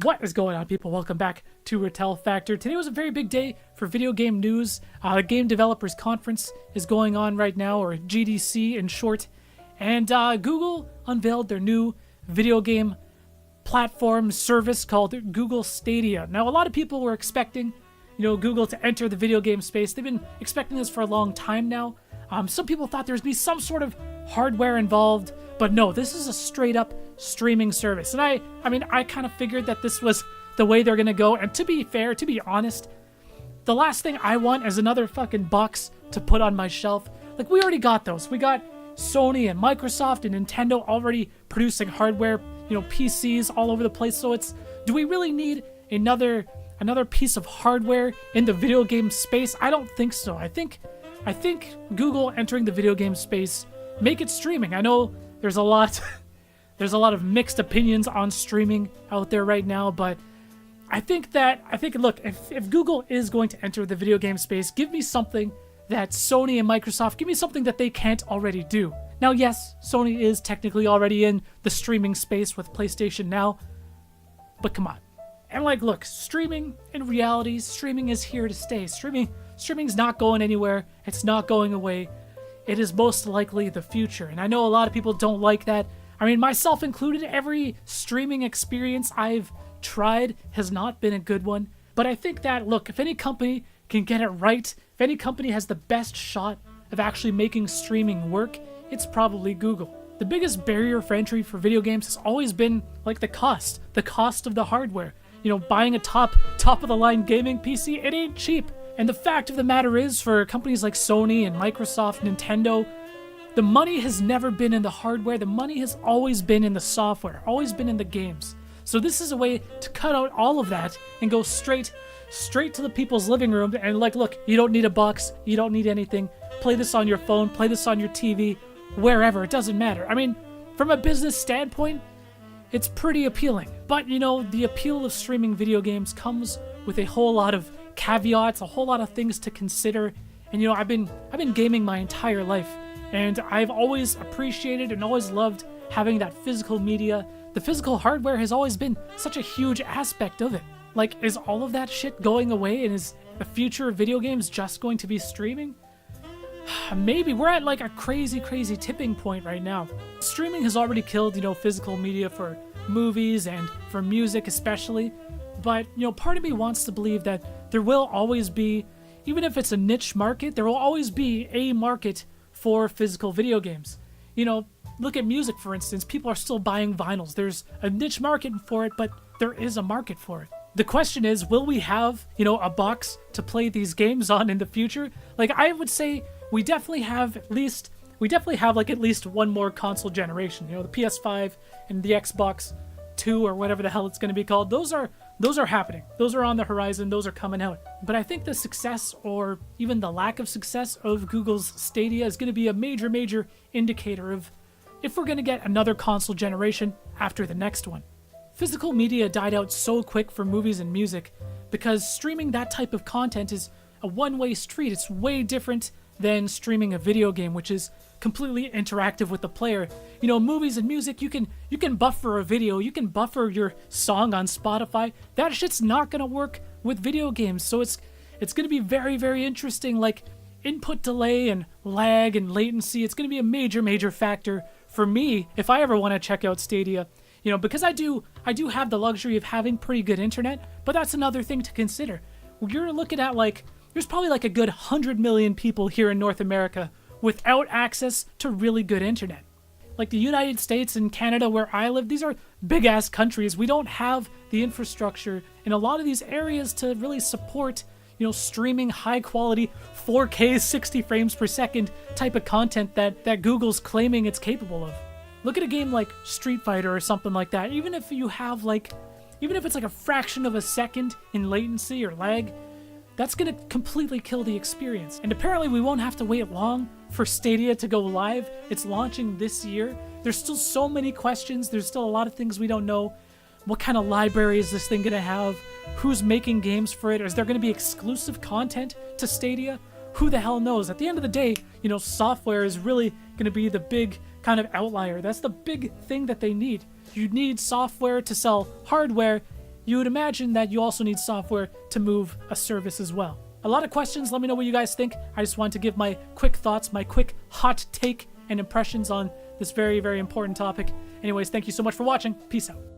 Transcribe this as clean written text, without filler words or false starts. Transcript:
What is going on, people? Welcome back to RetelFactor. Today was a very big day for video game news. The Game Developers Conference is going on right now, or GDC in short. And Google unveiled their new video game platform service called Google Stadia. Now, a lot of people were expecting, Google to enter the video game space. They've been expecting this for a long time now. Some people thought there'd be some sort of hardware involved, but no, this is a straight up streaming service. And I kind of figured that this was the way they're gonna go. And to be fair, to be honest, the last thing I want is another fucking box to put on my shelf. Like, we already got those. We got Sony and Microsoft and Nintendo already producing hardware, PCs all over the place. So do we really need another piece of hardware in the video game space? I don't think so. I think Google entering the video game space, make it streaming. I know there's a lot of mixed opinions on streaming out there right now, but I think look, if Google is going to enter the video game space, give me something that Sony and Microsoft, give me something that they can't already do. Now, yes, Sony is technically already in the streaming space with PlayStation Now, but come on. And look, streaming, in reality, streaming is here to stay. Streaming's not going anywhere. It's not going away. It is most likely the future. And I know a lot of people don't like that. I mean, myself included, every streaming experience I've tried has not been a good one. But I think that, look, if any company can get it right, if any company has the best shot of actually making streaming work, it's probably Google. The biggest barrier for entry for video games has always been, the cost of the hardware. Buying a top of the line gaming PC, it ain't cheap. And the fact of the matter is, for companies like Sony and Microsoft, Nintendo, the money has never been in the hardware. The money has always been in the software, always been in the games. So this is a way to cut out all of that and go straight to the people's living room and look, you don't need a box, you don't need anything. Play this on your phone, play this on your TV, wherever, it doesn't matter. I mean, from a business standpoint, it's pretty appealing. But, the appeal of streaming video games comes with a whole lot of caveats, a whole lot of things to consider. And, I've been gaming my entire life, and I've always appreciated and always loved having that physical media. The physical hardware has always been such a huge aspect of it. Is all of that shit going away, and is the future of video games just going to be streaming? Maybe. We're at a crazy tipping point right now. Streaming has already killed, physical media for movies and for music especially. But, part of me wants to believe that there will always be, even if it's a niche market, there will always be a market for physical video games. Look at music, for instance. People are still buying vinyls. There's a niche market for it, but there is a market for it. The question is, will we have, a box to play these games on in the future? I would say we definitely have at least one more console generation. The PS5 and the Xbox 2 or whatever the hell it's going to be called. Those are happening. Those are on the horizon. Those are coming out. But I think the success, or even the lack of success, of Google's Stadia is going to be a major indicator of if we're going to get another console generation after the next one. Physical media died out so quick for movies and music because streaming that type of content is a one-way street. It's way different than streaming a video game, which is completely interactive with the player. Movies and music, you can buffer a video, you can buffer your song on Spotify. That shit's not gonna work with video games. So it's gonna be very interesting. Input delay and lag and latency, it's gonna be a major factor for me if I ever want to check out Stadia. Because I do have the luxury of having pretty good internet, but that's another thing to consider. You're looking at there's probably a good 100 million people here in North America without access to really good internet. The United States and Canada, where I live, these are big ass countries. We don't have the infrastructure in a lot of these areas to really support, streaming high quality 4K 60 frames per second type of content that Google's claiming it's capable of. Look at a game like Street Fighter or something like that. Even if it's a fraction of a second in latency or lag, that's going to completely kill the experience. And apparently we won't have to wait long for Stadia to go live. It's launching this year. There's still so many questions. There's still a lot of things we don't know. What kind of library is this thing going to have? Who's making games for it? Is there going to be exclusive content to Stadia? Who the hell knows? At the end of the day, software is really going to be the big kind of outlier. That's the big thing that they need. You need software to sell hardware, you would imagine that you also need software to move a service as well. A lot of questions. Let me know what you guys think. I just wanted to give my quick thoughts, my quick hot take and impressions on this very, very important topic. Anyways, thank you so much for watching. Peace out.